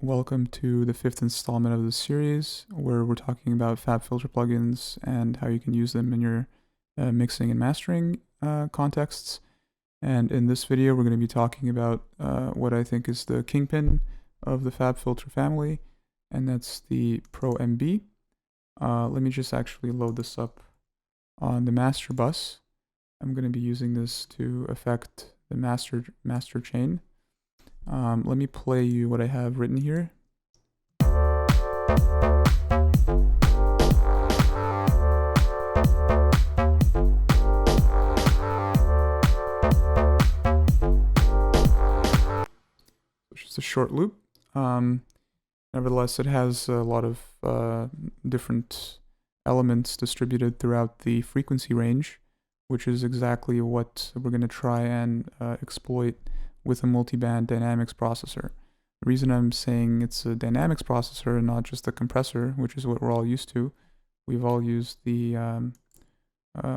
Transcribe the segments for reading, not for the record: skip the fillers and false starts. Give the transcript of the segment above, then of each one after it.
Welcome to the 5th installment of the series, where we're talking about FabFilter plugins and how you can use them in your mixing and mastering contexts. And in this video, we're going to be talking about what I think is the kingpin of the FabFilter family, and that's the Pro MB. Let me just actually load this up on the master bus. I'm going to be using this to affect the master chain. Let me play you what I have written here. Which is a short loop. Nevertheless, it has a lot of different elements distributed throughout the frequency range, which is exactly what we're going to try and exploit with a multiband dynamics processor. The reason I'm saying it's a dynamics processor and not just a compressor, which is what we're all used to, we've all used the,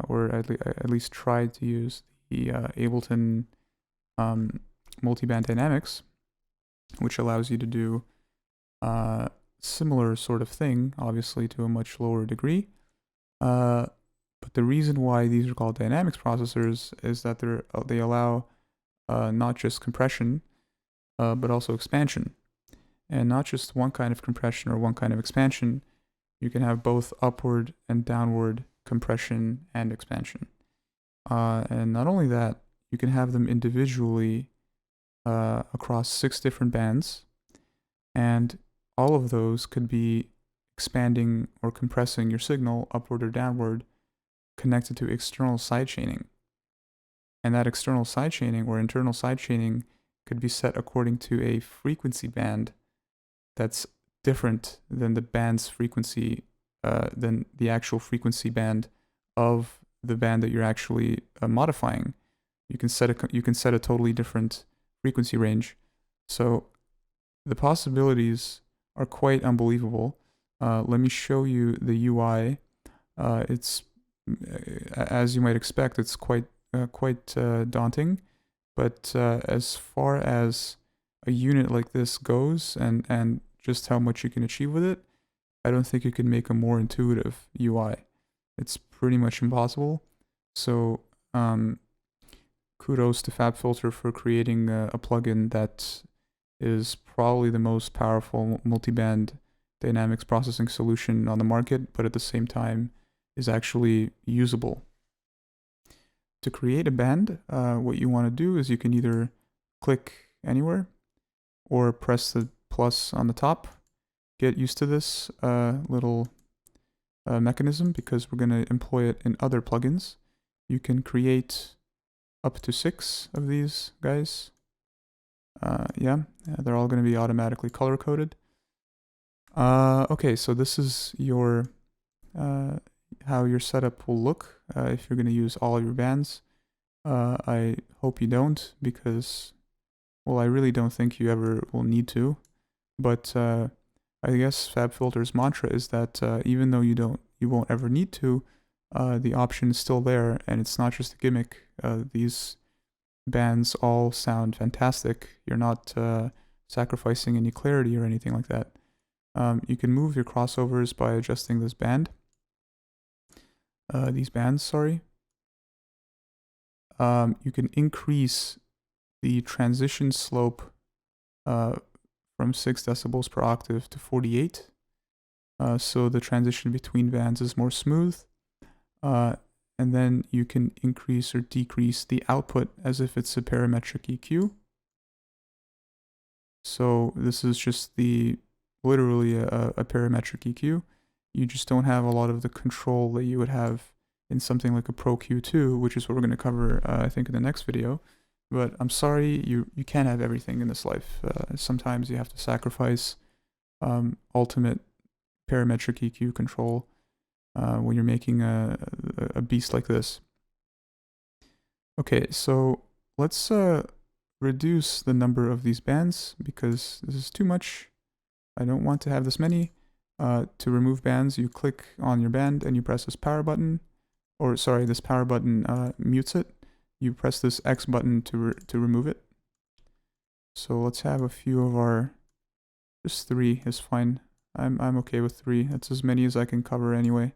or at least tried to use the Ableton multiband dynamics, which allows you to do similar sort of thing, obviously to a much lower degree. But the reason why these are called dynamics processors is that they allow not just compression, but also expansion. And not just one kind of compression or one kind of expansion. You can have both upward and downward compression and expansion. And not only that, you can have them individually across 6 different bands. And all of those could be expanding or compressing your signal upward or downward connected to external sidechaining. And that external sidechaining or internal sidechaining could be set according to a frequency band that's different than the band's frequency, than the actual frequency band of the band that you're actually modifying. You can set a totally different frequency range. So the possibilities are quite unbelievable. Let me show you the UI. It's, as you might expect, it's quite daunting, but as far as a unit like this goes and just how much you can achieve with it, I don't think you can make a more intuitive UI. It's pretty much impossible. So kudos to FabFilter for creating a plugin that is probably the most powerful multiband dynamics processing solution on the market, but at the same time is actually usable. To create a band, what you want to do is you can either click anywhere or press the plus on the top. Get used to this little mechanism because we're going to employ it in other plugins. You can create up to 6 of these guys. They're all going to be automatically color-coded. Okay, so this is your how your setup will look if you're going to use all of your bands. I hope you don't, because, well, I really don't think you ever will need to. But I guess FabFilter's mantra is that even though you won't ever need to, the option is still there, and it's not just a gimmick. These bands all sound fantastic. You're not sacrificing any clarity or anything like that. You can move your crossovers by adjusting this band. These bands, sorry. You can increase the transition slope from 6 decibels per octave to 48. So the transition between bands is more smooth. And then you can increase or decrease the output as if it's a parametric EQ. So this is just literally a parametric EQ. You just don't have a lot of the control that you would have in something like a Pro Q2, which is what we're going to cover, I think, in the next video. But I'm sorry, you can't have everything in this life. Sometimes you have to sacrifice ultimate parametric EQ control when you're making a beast like this. Okay, so let's reduce the number of these bands because this is too much. I don't want to have this many. To remove bands, you click on your band and you press this power button, or sorry, this power button mutes it. You press this X button to remove it. So let's have a few of our Just 3 is fine. I'm okay with 3. That's as many as I can cover anyway.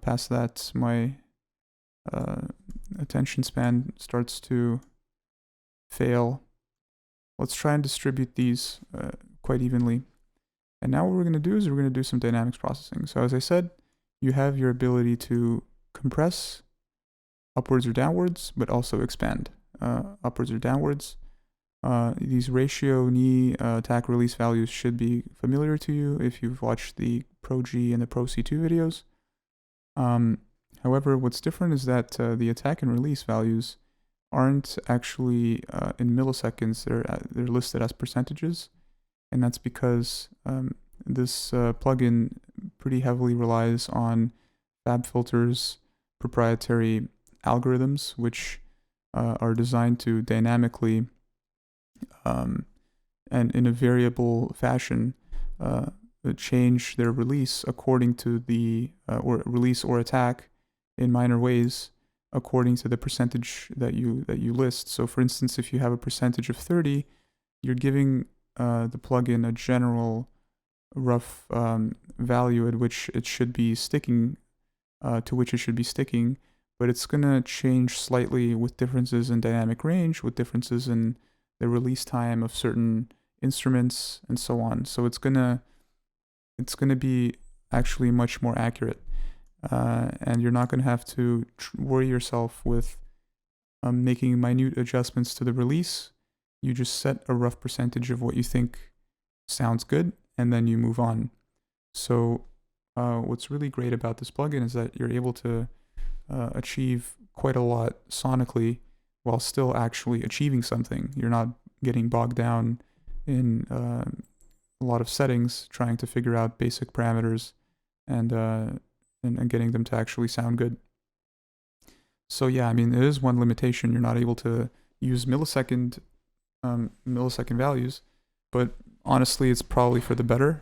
Past that, my attention span starts to fail. Let's try and distribute these quite evenly. And now what we're going to do is we're going to do some dynamics processing. So as I said, you have your ability to compress upwards or downwards, but also expand upwards or downwards. These ratio knee attack release values should be familiar to you if you've watched the Pro G and the Pro C2 videos. However, what's different is that the attack and release values aren't actually in milliseconds. They're listed as percentages, and that's because this plugin pretty heavily relies on FabFilter's proprietary algorithms, which are designed to dynamically and in a variable fashion change their release according to the or release or attack in minor ways according to the percentage that you list. So for instance, if you have a percentage of 30, you're giving the plugin a general rough value at which it should be sticking, to which it should be sticking, but it's going to change slightly with differences in dynamic range, with differences in the release time of certain instruments and so on. So it's gonna be actually much more accurate, and you're not gonna have to worry yourself with making minute adjustments to the release. You just set a rough percentage of what you think sounds good, and then you move on. So what's really great about this plugin is that you're able to achieve quite a lot sonically while still actually achieving something. You're not getting bogged down in a lot of settings trying to figure out basic parameters and getting them to actually sound good. So yeah, I mean, it is one limitation. You're not able to use millisecond values, but honestly, it's probably for the better.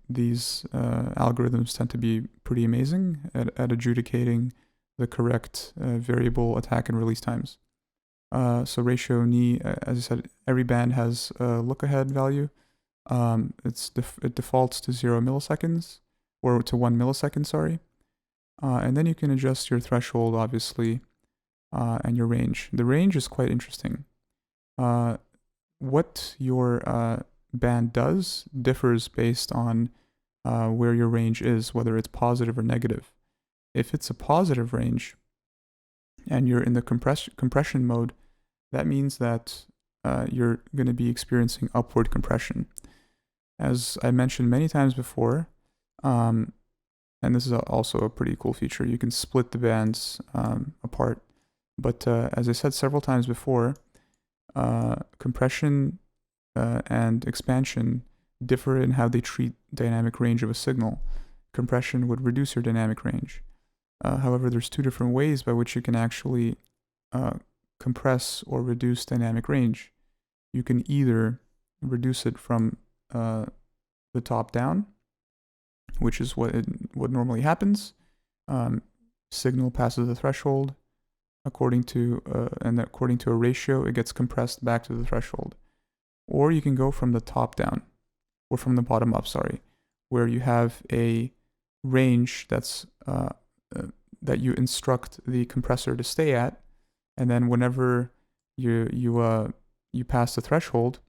These algorithms tend to be pretty amazing at adjudicating the correct variable attack and release times. So ratio knee, as I said, every band has a look-ahead value. It defaults to 0 milliseconds, or to 1 millisecond, sorry. And then you can adjust your threshold, obviously, and your range. The range is quite interesting. What your band does differs based on where your range is, whether it's positive or negative. If it's a positive range and you're in the compression mode, that means that you're going to be experiencing upward compression. As I mentioned many times before, and this is also a pretty cool feature, you can split the bands apart. But as I said several times before, compression and expansion differ in how they treat dynamic range of a signal. Compression would reduce your dynamic range. However, there's two different ways by which you can actually compress or reduce dynamic range. You can either reduce it from the top down, which is what normally happens. Signal passes the threshold, according to a ratio, it gets compressed back to the threshold. Or you can go from the top down, or from the bottom up, sorry, where you have a range that's that you instruct the compressor to stay at, and then whenever you pass the threshold,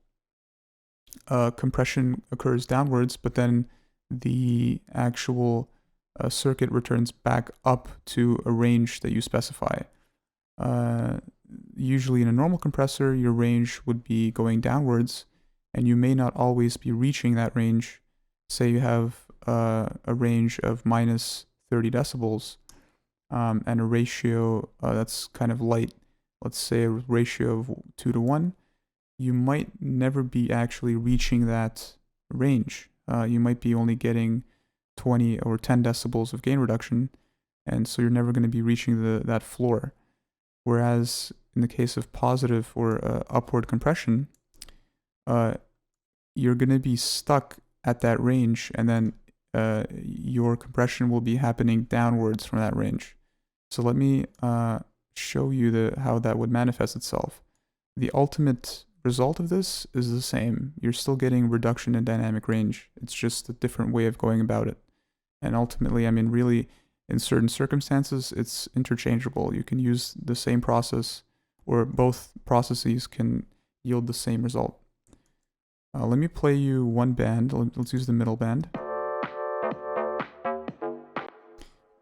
compression occurs downwards, but then the actual circuit returns back up to a range that you specify. Usually in a normal compressor, your range would be going downwards, and you may not always be reaching that range. Say you have a range of minus 30 decibels and a ratio that's kind of light, let's say a ratio of 2 to 1, you might never be actually reaching that range. You might be only getting 20 or 10 decibels of gain reduction, and so you're never going to be reaching that floor. Whereas in the case of positive or upward compression, you're going to be stuck at that range, and then your compression will be happening downwards from that range. So let me show you how that would manifest itself. The ultimate result of this is the same. You're still getting reduction in dynamic range. It's just a different way of going about it. And ultimately, I mean, really, in certain circumstances, it's interchangeable. You can use the same process, or both processes can yield the same result. Let me play you one band. Let's use the middle band.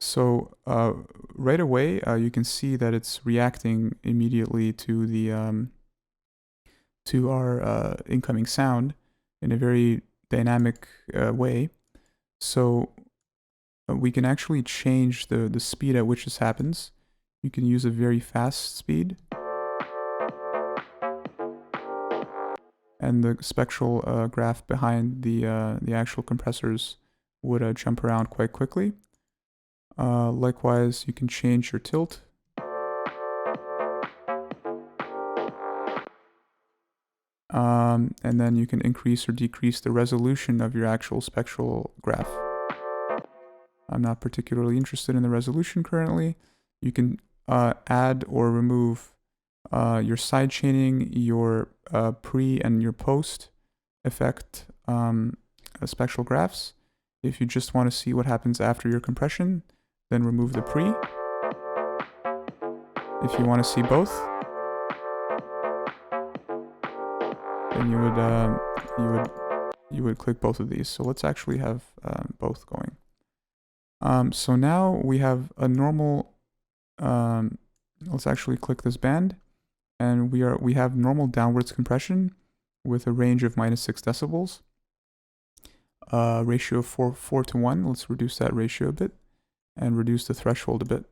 So right away, you can see that it's reacting immediately to the to our incoming sound in a very dynamic way. So we can actually change the speed at which this happens. You can use a very fast speed. And the spectral graph behind the actual compressors would jump around quite quickly. Likewise, you can change your tilt. And then you can increase or decrease the resolution of your actual spectral graph. I'm not particularly interested in the resolution currently. You can add or remove your sidechaining, your pre and your post effect spectral graphs. If you just want to see what happens after your compression, then remove the pre. If you want to see both, then you would click both of these. So let's actually have both going. So now we have a normal. Let's actually click this band, and we have normal downwards compression with a range of -6 decibels. Ratio of 4 to 1. Let's reduce that ratio a bit and reduce the threshold a bit.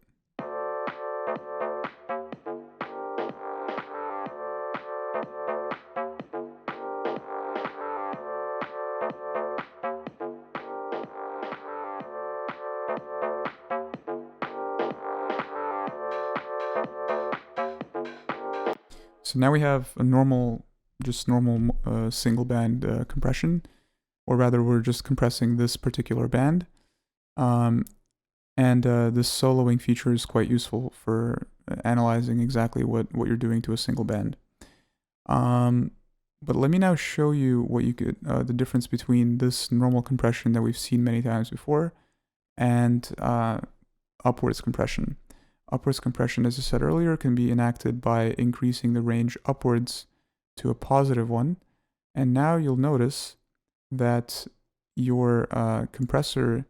So now we have a normal single band compression, or rather we're just compressing this particular band. And this soloing feature is quite useful for analyzing exactly what you're doing to a single band. But let me now show you what you could, the difference between this normal compression that we've seen many times before and upwards compression. Upwards compression, as I said earlier, can be enacted by increasing the range upwards to a positive one. And now you'll notice that your compressor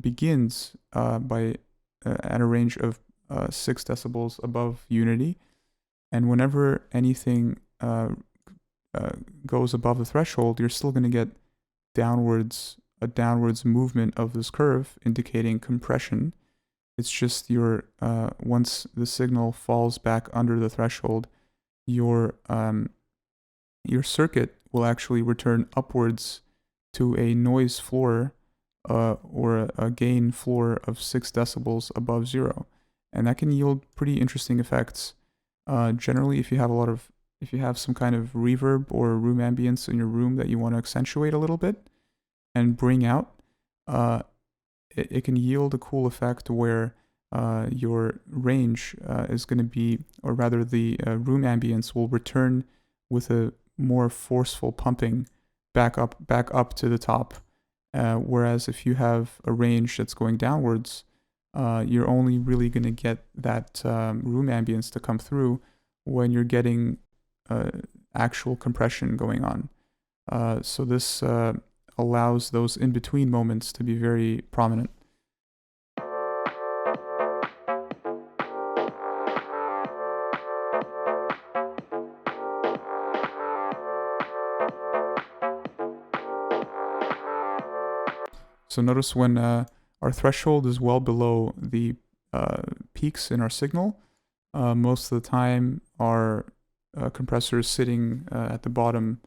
begins at a range of 6 decibels above unity. And whenever anything goes above the threshold, you're still going to get a downwards movement of this curve, indicating compression. It's just your once the signal falls back under the threshold, your circuit will actually return upwards to a noise floor or a gain floor of 6 decibels above 0, and that can yield pretty interesting effects. Generally, if you have some kind of reverb or room ambience in your room that you want to accentuate a little bit and bring out, it can yield a cool effect where your range is going to be, or rather the room ambience will return with a more forceful pumping back up to the top. Whereas if you have a range that's going downwards, you're only really going to get that room ambience to come through when you're getting actual compression going on. So this allows those in-between moments to be very prominent. So notice when our threshold is well below the peaks in our signal, most of the time our compressor is sitting at the bottom,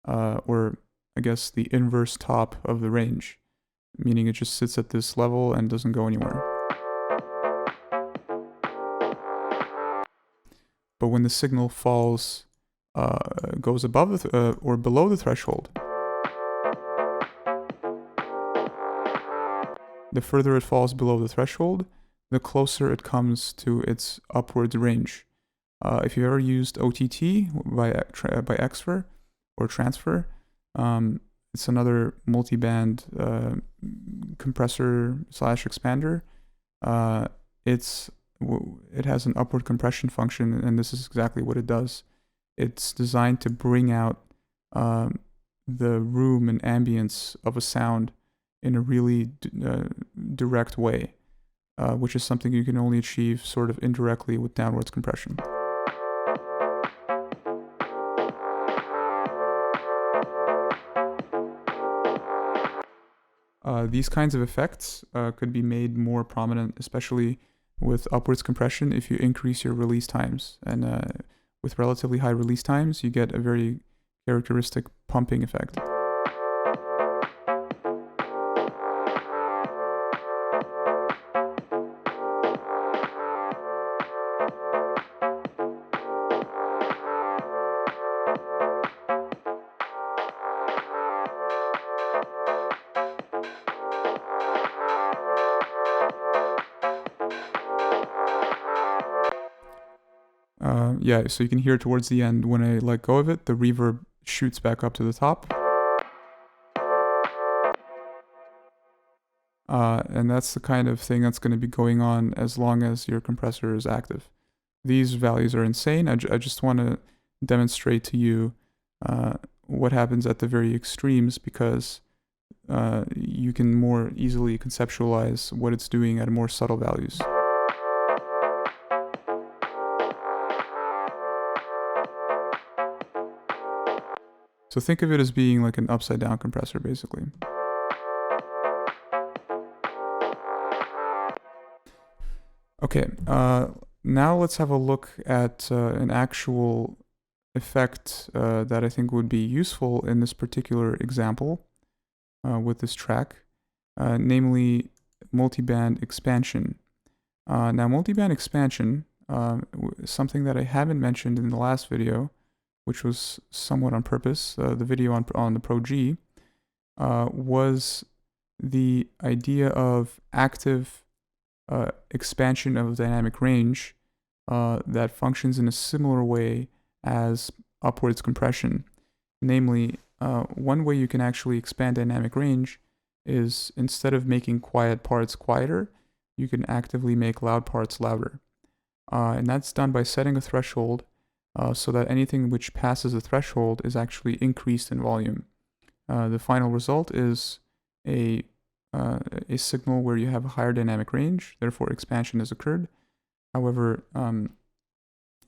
or I guess the inverse top of the range, meaning it just sits at this level and doesn't go anywhere. But when the signal falls, goes above or below the threshold, the further it falls below the threshold, the closer it comes to its upwards range. If you've ever used OTT by Xfer or Transfer, it's another multiband compressor / expander. It has an upward compression function, and this is exactly what it does. It's designed to bring out the room and ambience of a sound in a really direct way, which is something you can only achieve sort of indirectly with downwards compression. These kinds of effects could be made more prominent, especially with upwards compression, if you increase your release times. And with relatively high release times, you get a very characteristic pumping effect. Yeah, so you can hear towards the end, when I let go of it, the reverb shoots back up to the top. And that's the kind of thing that's going to be going on as long as your compressor is active. These values are insane. I just want to demonstrate to you what happens at the very extremes, because you can more easily conceptualize what it's doing at more subtle values. So think of it as being like an upside down compressor, basically. Okay, now let's have a look at an actual effect that I think would be useful in this particular example with this track, namely multiband expansion. Now, multiband expansion, something that I haven't mentioned in the last video, which was somewhat on purpose, the video on the Pro G, was the idea of active expansion of dynamic range that functions in a similar way as upwards compression. Namely, one way you can actually expand dynamic range is, instead of making quiet parts quieter, you can actively make loud parts louder. And that's done by setting a threshold so that anything which passes the threshold is actually increased in volume. The final result is a signal where you have a higher dynamic range, therefore expansion has occurred. However,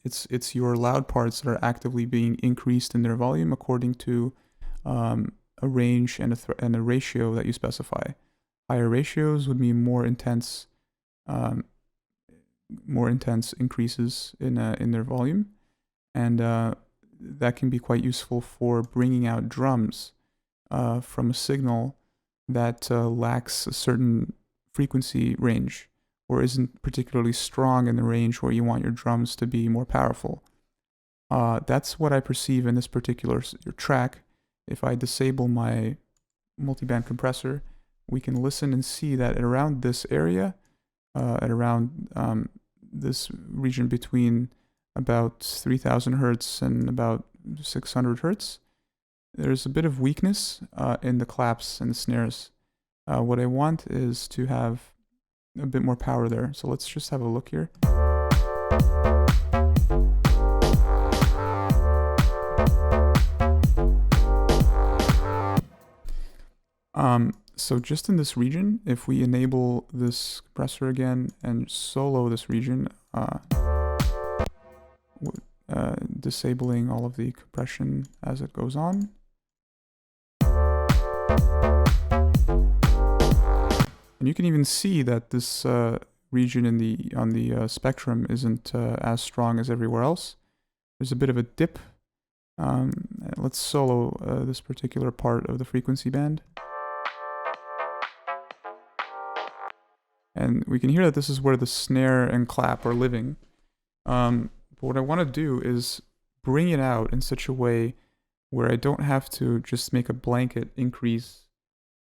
it's your loud parts that are actively being increased in their volume according to a range and a ratio that you specify. Higher ratios would mean more intense increases in their volume. And that can be quite useful for bringing out drums from a signal that lacks a certain frequency range or isn't particularly strong in the range where you want your drums to be more powerful. That's what I perceive in this particular track. If I disable my multiband compressor, we can listen and see that at around this area, at around this region between about 3000 hertz and about 600 hertz, there's a bit of weakness in the claps and the snares. What I want is to have a bit more power there. So let's just have a look here. So just in this region, if we enable this compressor again and solo this region, disabling all of the compression as it goes on. And you can even see that this region on the spectrum isn't as strong as everywhere else. There's a bit of a dip. Let's solo this particular part of the frequency band. And we can hear that this is where the snare and clap are living. But what I want to do is bring it out in such a way where I don't have to just make a blanket increase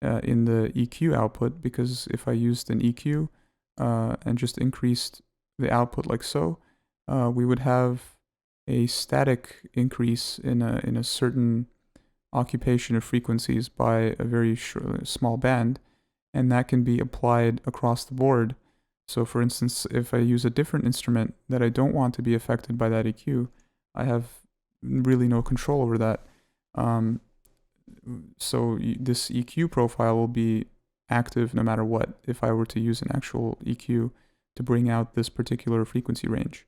in the EQ output, because if I used an EQ and just increased the output like so, we would have a static increase in a certain occupation of frequencies by a very small band, and that can be applied across the board. So for instance, if I use a different instrument that I don't want to be affected by that EQ, I have really no control over that. So this EQ profile will be active no matter what if I were to use an actual EQ to bring out this particular frequency range.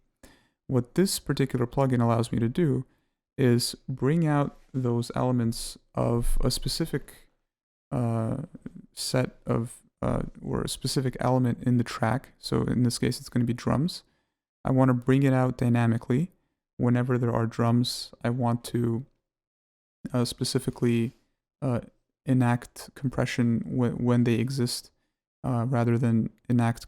What this particular plugin allows me to do is bring out those elements of a specific set of or a specific element in the track. So in this case, it's going to be drums. I want to bring it out dynamically. Whenever there are drums, I want to specifically enact compression when they exist, rather than enact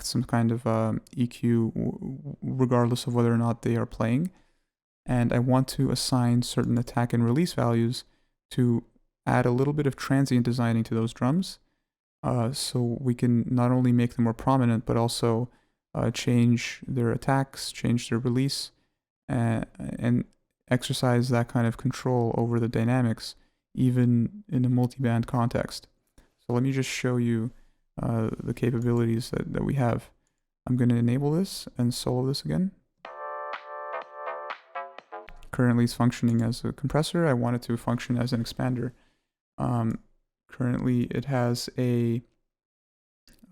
some kind of EQ regardless of whether or not they are playing. And I want to assign certain attack and release values to add a little bit of transient designing to those drums, so we can not only make them more prominent, but also change their attacks, change their release, and exercise that kind of control over the dynamics, even in a multi-band context. So let me just show you the capabilities that we have. I'm going to enable this and solo this again. Currently it's functioning as a compressor. I want it to function as an expander. Currently it has a,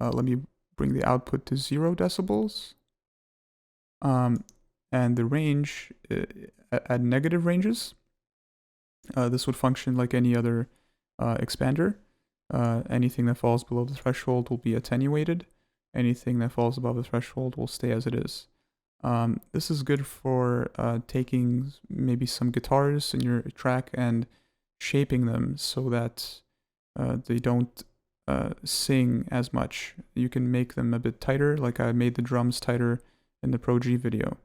let me bring the output to 0 decibels. And the range, at negative ranges, this would function like any other expander. Anything that falls below the threshold will be attenuated. Anything that falls above the threshold will stay as it is. This is good for taking maybe some guitars in your track and shaping them so that they don't sing as much. You can make them a bit tighter, like I made the drums tighter in the Pro G video.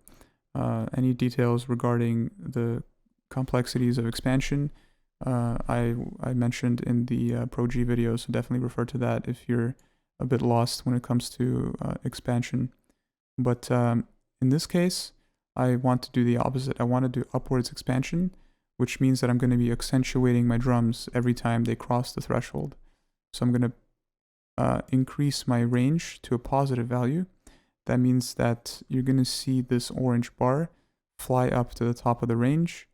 Any details regarding the complexities of expansion, I mentioned in the Pro G video, so definitely refer to that if you're a bit lost when it comes to expansion. But in this case, I want to do the opposite. I want to do upwards expansion, which means that I'm going to be accentuating my drums every time they cross the threshold. So I'm going to increase my range to a positive value. That means that you're going to see this orange bar fly up to the top of the range,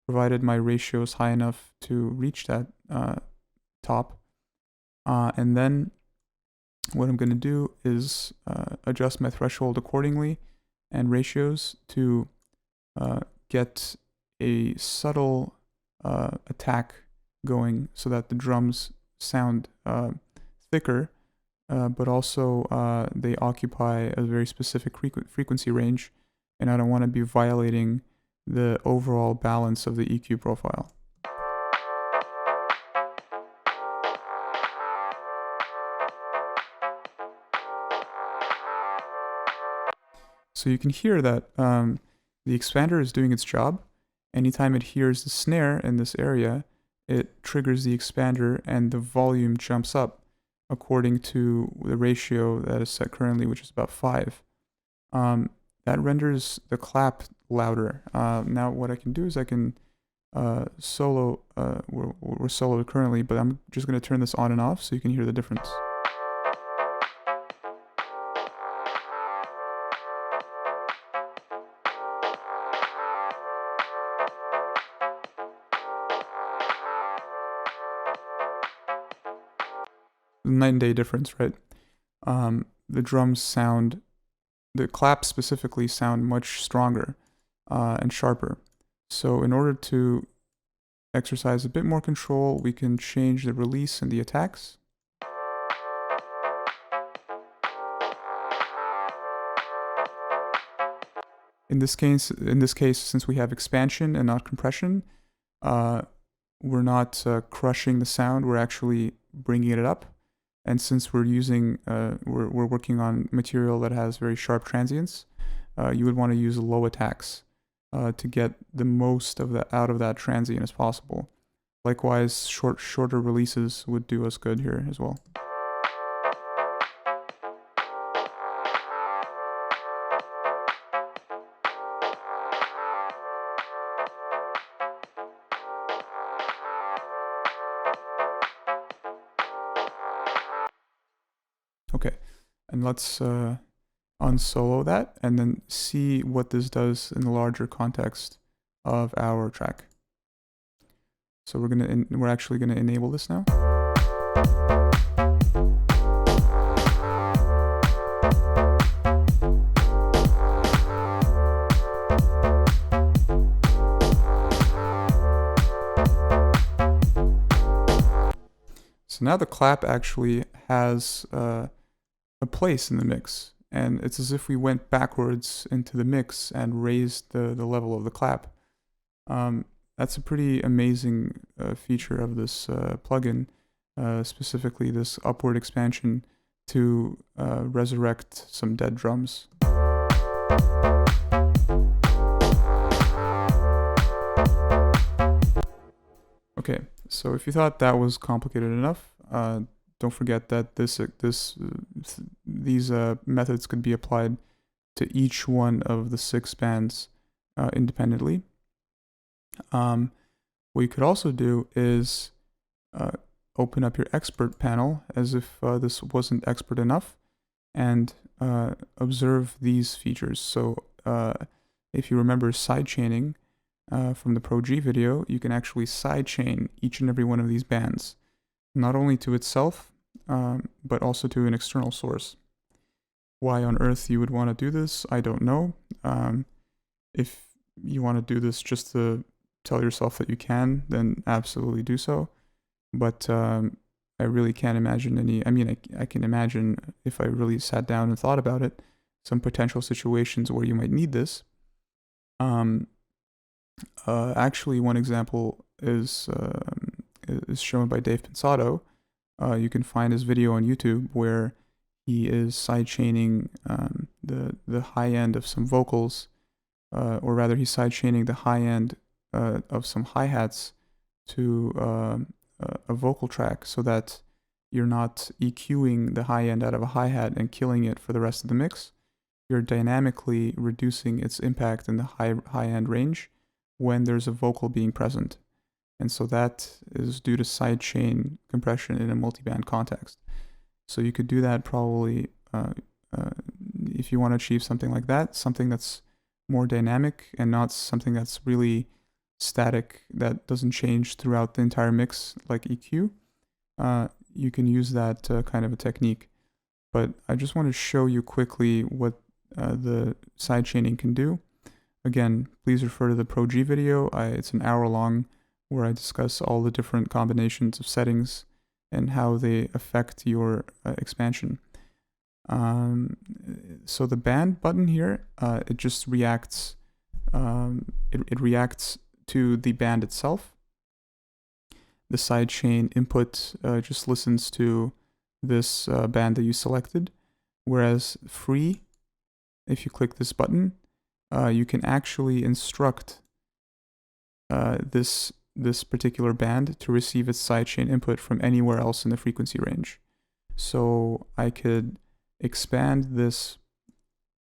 provided my ratio is high enough to reach that top. And then what I'm going to do is adjust my threshold accordingly and ratios to get a subtle attack going so that the drums sound thicker, but also they occupy a very specific frequency range, and I don't want to be violating the overall balance of the EQ profile. So you can hear that the expander is doing its job. Anytime it hears the snare in this area, it triggers the expander and the volume jumps up according to the ratio that is set currently, which is about 5. That renders the clap louder. Now what I can do is I can solo, we're soloed currently, but I'm just going to turn this on and off so you can hear the difference. Night and day difference, right? The drums sound, the claps specifically sound much stronger and sharper. So in order to exercise a bit more control, we can change the release and the attacks. In this case, since we have expansion and not compression, we're not crushing the sound, we're actually bringing it up. And since we're using, we're working on material that has very sharp transients, you would want to use low attacks to get the most of out of that transient as possible. Likewise, shorter releases would do us good here as well. Okay, and let's unsolo that and then see what this does in the larger context of our track. So we're actually gonna enable this now. So now the clap actually has a place in the mix, and it's as if we went backwards into the mix and raised the level of the clap. That's a pretty amazing feature of this plugin, specifically this upward expansion to resurrect some dead drums. Okay, so if you thought that was complicated enough, don't forget that these methods could be applied to each one of the 6 bands independently. What you could also do is open up your expert panel as if this wasn't expert enough and observe these features. So if you remember sidechaining from the Pro G video, you can actually sidechain each and every one of these bands, not only to itself, but also to an external source. Why on earth you would want to do this, I don't know. If you want to do this just to tell yourself that you can, then absolutely do so. But I really can't imagine I can imagine if I really sat down and thought about it, some potential situations where you might need this. Actually, one example is shown by Dave Pensato. You can find his video on YouTube where he is sidechaining the high end of some vocals, or rather he's sidechaining the high end of some hi-hats to a vocal track so that you're not EQing the high end out of a hi-hat and killing it for the rest of the mix. You're dynamically reducing its impact in the high end range when there's a vocal being present. And so that is due to sidechain compression in a multiband context. So you could do that probably if you want to achieve something like that, something that's more dynamic and not something that's really static that doesn't change throughout the entire mix like EQ. You can use that kind of a technique. But I just want to show you quickly what the sidechaining can do. Again, please refer to the Pro G video. It's an hour long where I discuss all the different combinations of settings and how they affect your expansion. So the band button here, it just reacts. It reacts to the band itself. The sidechain input just listens to this band that you selected, whereas free, if you click this button, you can actually instruct this particular band to receive its sidechain input from anywhere else in the frequency range. So I could expand this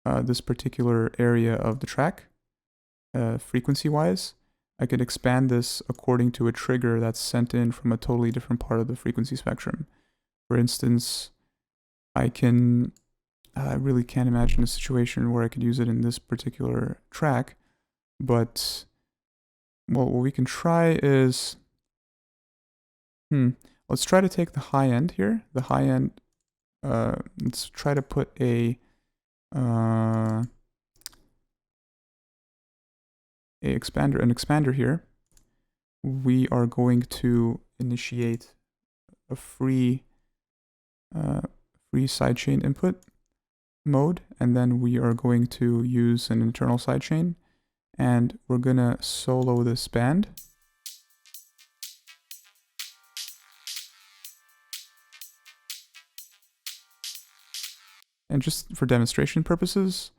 particular area of the track frequency-wise. I could expand this according to a trigger that's sent in from a totally different part of the frequency spectrum. For instance, I really can't imagine a situation where I could use it in this particular track, but well, what we can try is, let's try to take the high end here. The high end, let's try to put an expander here. We are going to initiate a free sidechain input mode, and then we are going to use an internal sidechain, and we're gonna solo this band. And just for demonstration purposes,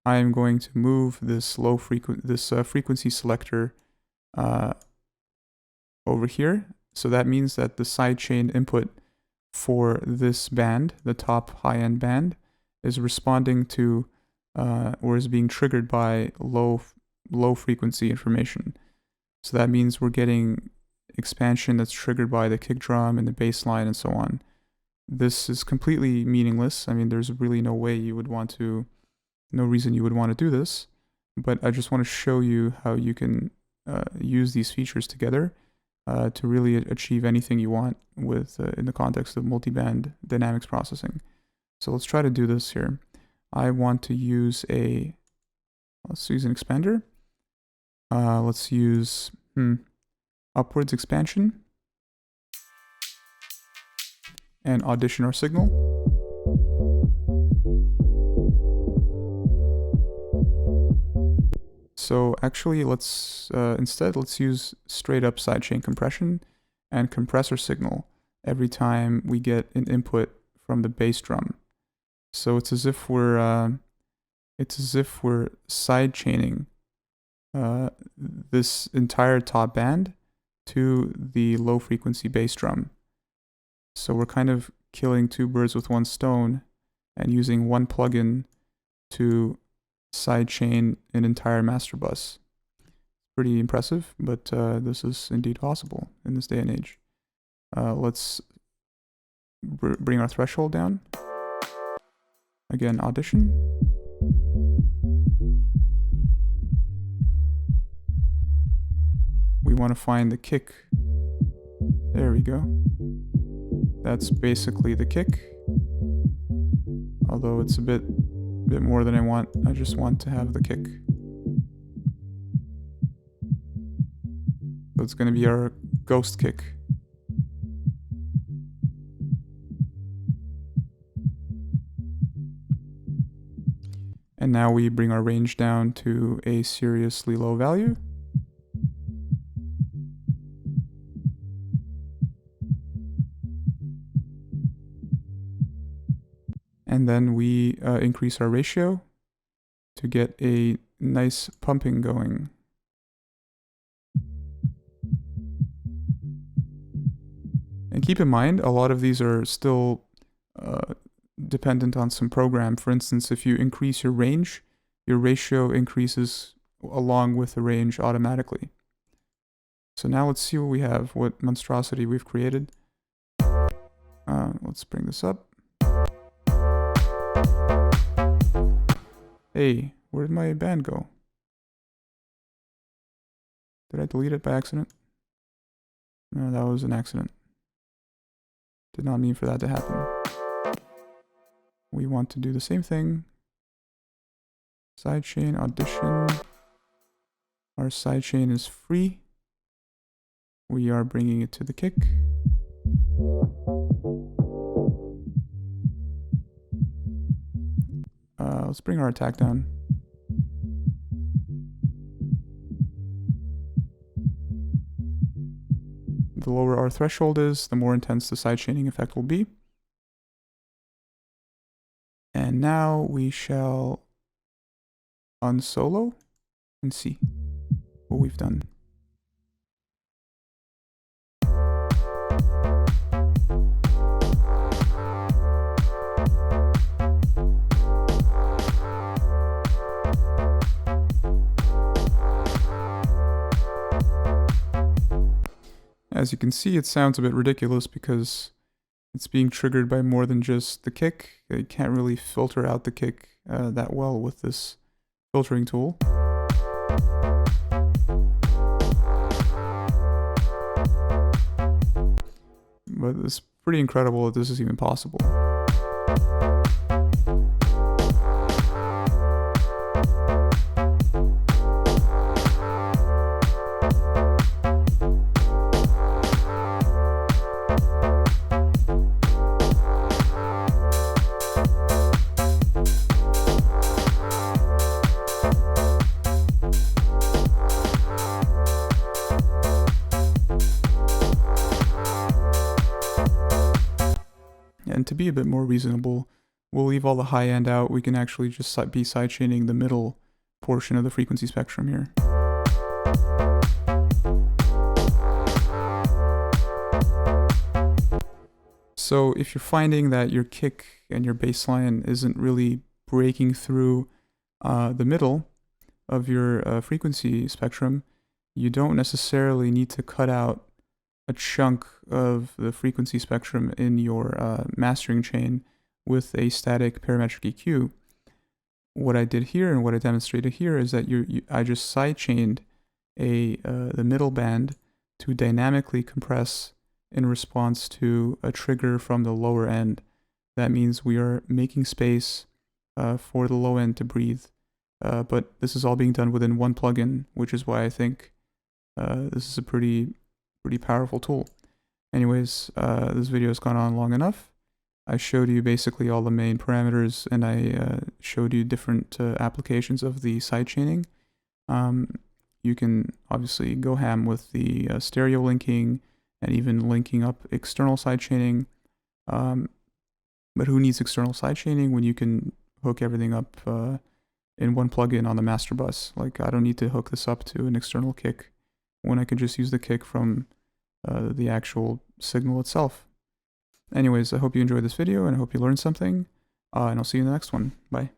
I am going to move this frequency selector over here. So that means that the sidechain input for this band, the top high-end band, is responding to or is being triggered by low frequency information. So that means we're getting expansion that's triggered by the kick drum and the bass line and so on. this is completely meaningless. I mean, there's really no way you would want to, no reason you would want to do this, but I just want to show you how you can use these features together to really achieve anything you want with in the context of multiband dynamics processing. So let's try to do this here. I want to use let's use an expander. Let's use upwards expansion and audition our signal. So actually, let's let's use straight up sidechain compression and compress our signal every time we get an input from the bass drum. So it's as if we're sidechaining this entire top band to the low frequency bass drum. So we're kind of killing two birds with one stone and using one plugin to sidechain an entire master bus. Pretty impressive, but this is indeed possible in this day and age. Let's bring our threshold down. Again, audition. We want to find the kick. There we go. That's basically the kick. Although it's a bit more than I want. I just want to have the kick. So it's going to be our ghost kick. And now we bring our range down to a seriously low value. And then we increase our ratio to get a nice pumping going. And keep in mind, a lot of these are still dependent on some program. For instance, if you increase your range, your ratio increases along with the range automatically. So now let's see what we have, what monstrosity we've created. Let's bring this up. Hey, where did my band go? Did I delete it by accident? No, that was an accident. Did not mean for that to happen. We want to do the same thing. Sidechain, audition. Our sidechain is free. We are bringing it to the kick. Let's bring our attack down. The lower our threshold is, the more intense the sidechaining effect will be. And now we shall unsolo and see what we've done. As you can see, it sounds a bit ridiculous because it's being triggered by more than just the kick. You can't really filter out the kick that well with this filtering tool. But it's pretty incredible that this is even possible. And to be a bit more reasonable, we'll leave all the high end out. We can actually just be sidechaining the middle portion of the frequency spectrum here. So if you're finding that your kick and your bass line isn't really breaking through the middle of your frequency spectrum, you don't necessarily need to cut out a chunk of the frequency spectrum in your mastering chain with a static parametric EQ. What I did here and what I demonstrated here is that I just sidechained the middle band to dynamically compress in response to a trigger from the lower end. That means we are making space for the low end to breathe. But this is all being done within one plugin, which is why I think this is a pretty powerful tool. Anyways, this video has gone on long enough. I showed you basically all the main parameters, and I showed you different applications of the sidechaining. You can obviously go ham with the stereo linking and even linking up external sidechaining. But who needs external sidechaining when you can hook everything up in one plugin on the master bus? Like, I don't need to hook this up to an external kick when I could just use the kick from the actual signal itself. Anyways, I hope you enjoyed this video and I hope you learned something, and I'll see you in the next one. Bye.